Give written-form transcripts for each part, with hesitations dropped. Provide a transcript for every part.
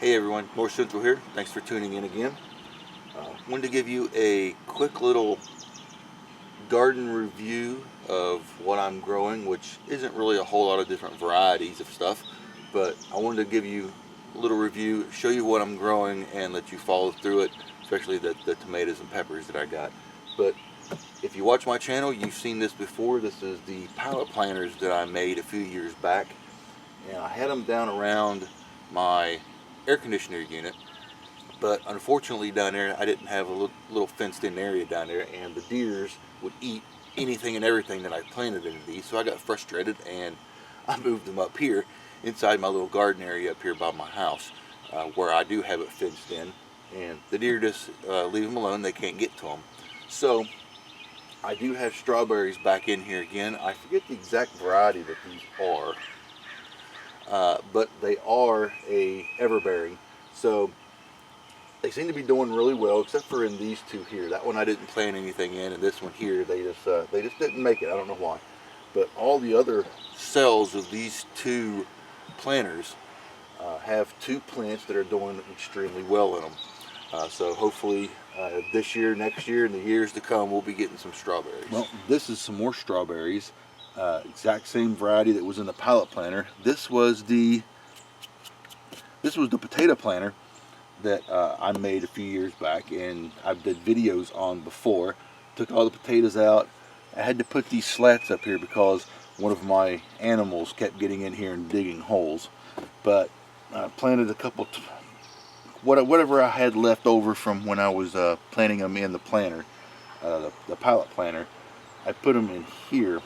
Hey everyone, North Central here. Thanks for tuning in again. Wanted to give you a quick little garden review of what I'm growing, which isn't really a whole lot of different varieties of stuff, but I wanted to give you a little review, show you what I'm growing, and let you follow through it, especially the tomatoes and peppers that I got. But if you watch my channel, you've seen this before. This is the pallet planters that I made a few years back, and I had them down around my air conditioner unit, but unfortunately down there I didn't have a little fenced in area down there, and the deers would eat anything and everything that I planted into these, so I got frustrated and I moved them up here inside my little garden area up here by my house, where I do have it fenced in, and the deer just leave them alone. They can't get to them. So I do have strawberries back in here again. I forget the exact variety that these are, but they are a everberry, so they seem to be doing really well, except for in these two here. That one I didn't plant anything in, and this one here they just didn't make it. I don't know why, but all the other cells of these two planters have two plants that are doing extremely well in them. So hopefully this year, next year, and the years to come, we'll be getting some strawberries. Well, this is some more strawberries. Exact same variety that was in the pallet planter. This was the potato planter that I made a few years back, and I did videos on before. Took all the potatoes out. I had to put these slats up here because one of my animals kept getting in here and digging holes. But I planted a couple, whatever I had left over from when I was planting them in the planter, the pallet planter. I put them in here,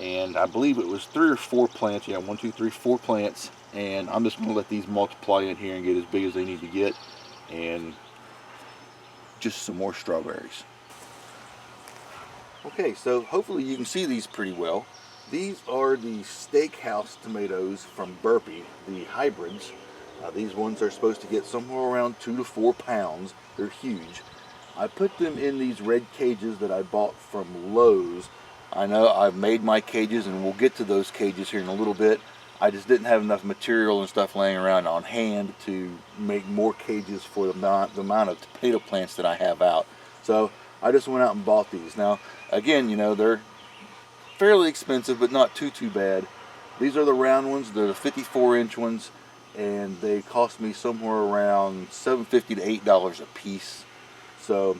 and I believe it was 3 or 4 plants. Yeah, 1, 2, 3, 4 plants. And I'm just going to let these multiply in here and get as big as they need to get, and just some more strawberries. Okay, so hopefully you can see these pretty well. These are the Steakhouse tomatoes from Burpee, the hybrids. These ones are supposed to get somewhere around 2 to 4 pounds. They're huge. I put them in these red cages that I bought from Lowe's. I know I've made my cages, and we'll get to those cages here in a little bit. I just didn't have enough material and stuff laying around on hand to make more cages for the amount of tomato plants that I have out. So I just went out and bought these. Now, again, you know, they're fairly expensive, but not too bad. These are the round ones. They're the 54-inch ones, and they cost me somewhere around $7.50 to $8 a piece. So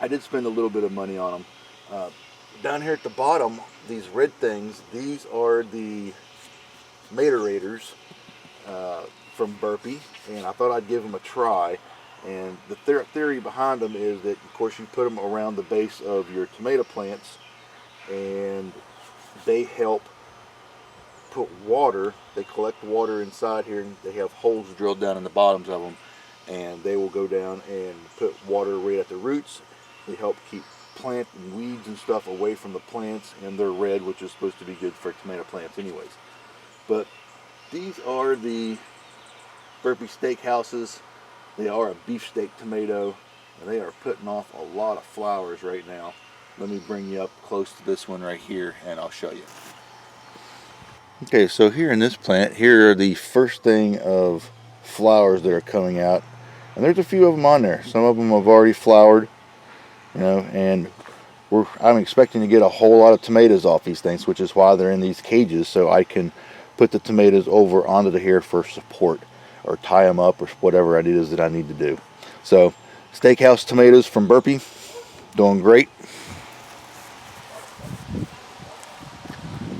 I did spend a little bit of money on them. Down here at the bottom, these red things, these are the Matorators from Burpee, and I thought I'd give them a try. And the theory behind them is that, of course, you put them around the base of your tomato plants, and they help put water. They collect water inside here, and they have holes drilled down in the bottoms of them, and they will go down and put water right at the roots. They help keep plant and weeds and stuff away from the plants, and they're red, which is supposed to be good for tomato plants anyways. But these are the Burpee Steakhouses. They are a beefsteak tomato, and they are putting off a lot of flowers right now. Let me bring you up close to this one right here, and I'll show you. Okay, so here in this plant, here are the first thing of flowers that are coming out, and there's a few of them on there. Some of them have already flowered, you know, and I'm expecting to get a whole lot of tomatoes off these things, which is why they're in these cages, so I can put the tomatoes over onto the here for support, or tie them up, or whatever it is that I need to do. So, Steakhouse tomatoes from Burpee, doing great.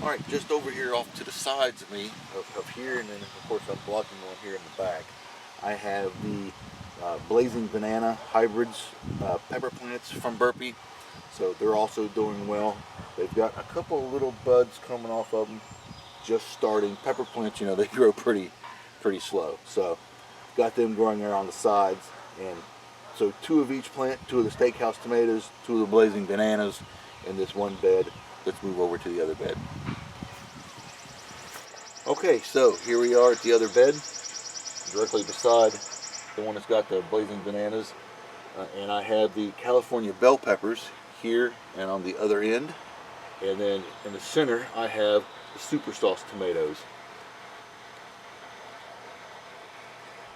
Alright, just over here off to the sides of me, of here, and then of course I'm blocking one here in the back, I have the Blazing Banana hybrids pepper plants from Burpee. So they're also doing well. They've got a couple of little buds coming off of them, just starting. Pepper plants, you know, they grow pretty slow. So got them growing there on the sides. And so 2 of each plant, 2 of the Steakhouse tomatoes, 2 of the Blazing Bananas in this one bed. Let's move over to the other bed. Okay, so here we are at the other bed, directly beside the one that's got the Blazing Bananas. And I have the California bell peppers here and on the other end. And then in the center, I have the super sauce tomatoes.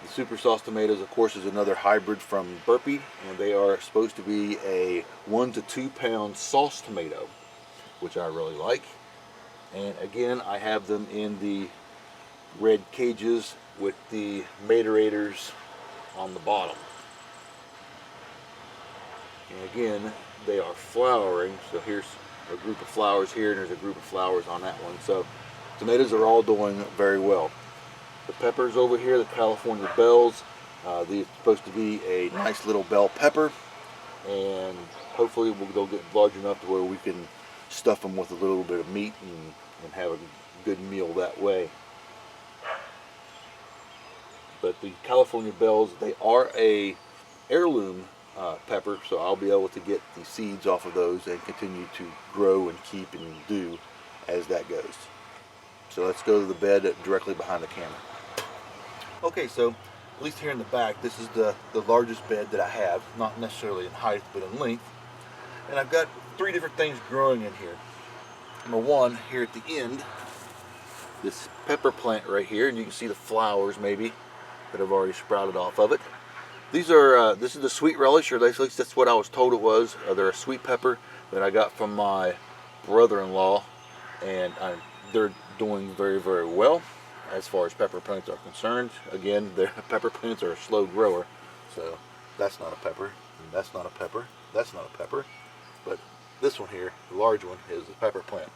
The Super Sauce tomatoes, of course, is another hybrid from Burpee, and they are supposed to be a 1 to 2 pound sauce tomato, which I really like. And again, I have them in the red cages with the Matorators on the bottom. And again, they are flowering. So here's a group of flowers here, and there's a group of flowers on that one. So tomatoes are all doing very well. The peppers over here, the California Bells, these are supposed to be a nice little bell pepper, and hopefully they'll get large enough to where we can stuff them with a little bit of meat and have a good meal that way. But the California Bells, they are a heirloom pepper, so I'll be able to get the seeds off of those and continue to grow and keep and do as that goes. So let's go to the bed directly behind the camera. Okay, so at least here in the back, this is the largest bed that I have, not necessarily in height, but in length. And I've got 3 different things growing in here. Number one, here at the end, this pepper plant right here, and you can see the flowers maybe that have already sprouted off of it. These are, this is the sweet relish, or at least that's what I was told it was. They're a sweet pepper that I got from my brother-in-law, and they're doing very, very well as far as pepper plants are concerned. Again, their pepper plants are a slow grower, so that's not a pepper, and that's not a pepper, that's not a pepper, but this one here, the large one, is a pepper plant.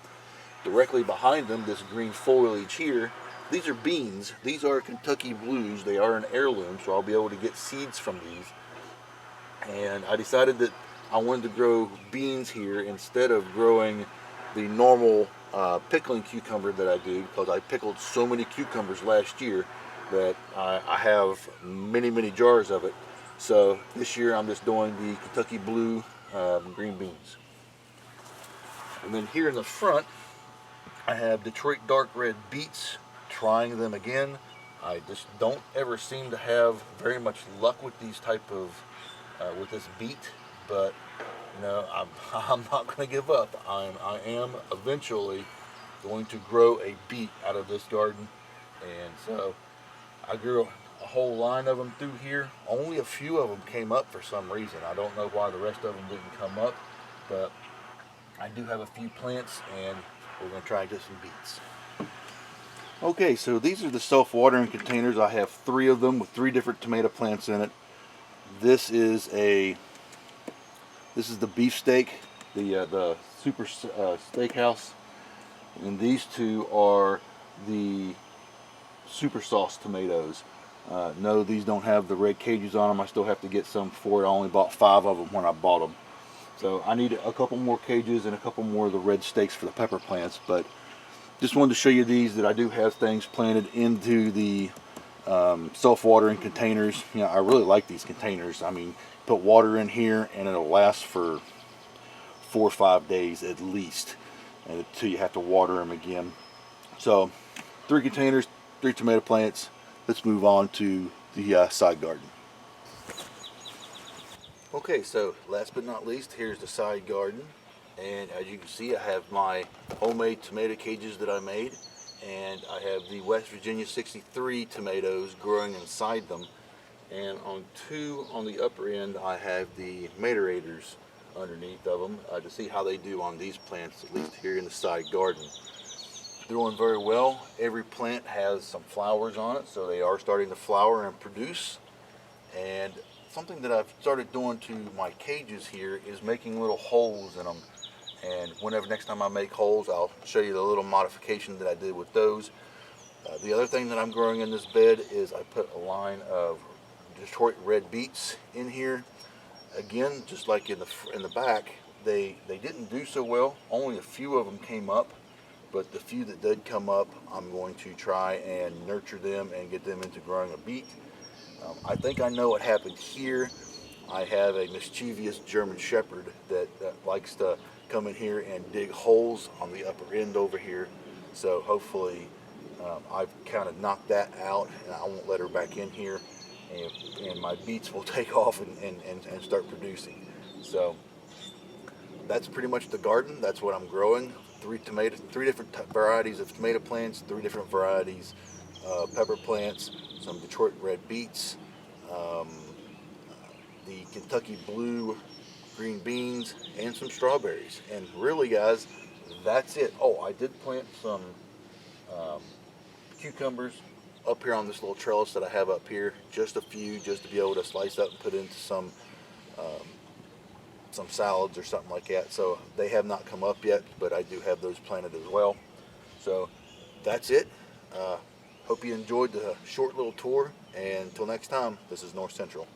Directly behind them, this green foliage here, these are beans. These are Kentucky Blues. They are an heirloom, so I'll be able to get seeds from these. And I decided that I wanted to grow beans here instead of growing the normal pickling cucumber that I do, because I pickled so many cucumbers last year that I have many, many jars of it. So this year I'm just doing the Kentucky Blue green beans. And then here in the front, I have Detroit Dark Red beets. Trying them again. I just don't ever seem to have very much luck with these type of with this beet, but you know, I'm not going to give up. I am eventually going to grow a beet out of this garden, and so I grew a whole line of them through here. Only a few of them came up for some reason. I don't know why the rest of them didn't come up, but I do have a few plants, and we're going to try and get some beets. Okay, so these are the self-watering containers. I have 3 of them with 3 different tomato plants in it. This is the beefsteak, the Super Steakhouse, and these 2 are the Super Sauce tomatoes. No, these don't have the red cages on them. I still have to get some for it. I only bought 5 of them when I bought them. So I need a couple more cages and a couple more of the red steaks for the pepper plants, but just wanted to show you these, that I do have things planted into the self-watering containers. You know, I really like these containers. I mean, put water in here and it'll last for 4 or 5 days at least, until you have to water them again. So 3 containers, 3 tomato plants. Let's move on to the side garden. Okay, so last but not least, here's the side garden. And as you can see, I have my homemade tomato cages that I made, and I have the West Virginia 63 tomatoes growing inside them. And on 2 on the upper end, I have the Matorators underneath of them to see how they do on these plants, at least here in the side garden. They're doing very well. Every plant has some flowers on it, so they are starting to flower and produce. And something that I've started doing to my cages here is making little holes in them. And whenever next time I make holes, I'll show you the little modification that I did with those. The other thing that I'm growing in this bed is I put a line of Detroit red beets in here. Again, just like in the back, they didn't do so well. Only a few of them came up, but the few that did come up, I'm going to try and nurture them and get them into growing a beet. I think I know what happened here. I have a mischievous German Shepherd that likes to come in here and dig holes on the upper end over here. So hopefully I've kind of knocked that out, and I won't let her back in here, and my beets will take off and start producing. So that's pretty much the garden. That's what I'm growing. 3 different varieties of tomato plants, 3 different varieties pepper plants, some Detroit red beets, um, the Kentucky blue green beans, and some strawberries. And really, guys, that's it. Oh, I did plant some um, cucumbers up here on this little trellis that I have up here. Just a few, just to be able to slice up and put into um, some salads or something like that. So they have not come up yet, but I do have those planted as well. So that's it. Hope you enjoyed the short little tour. And until next time, this is North Central.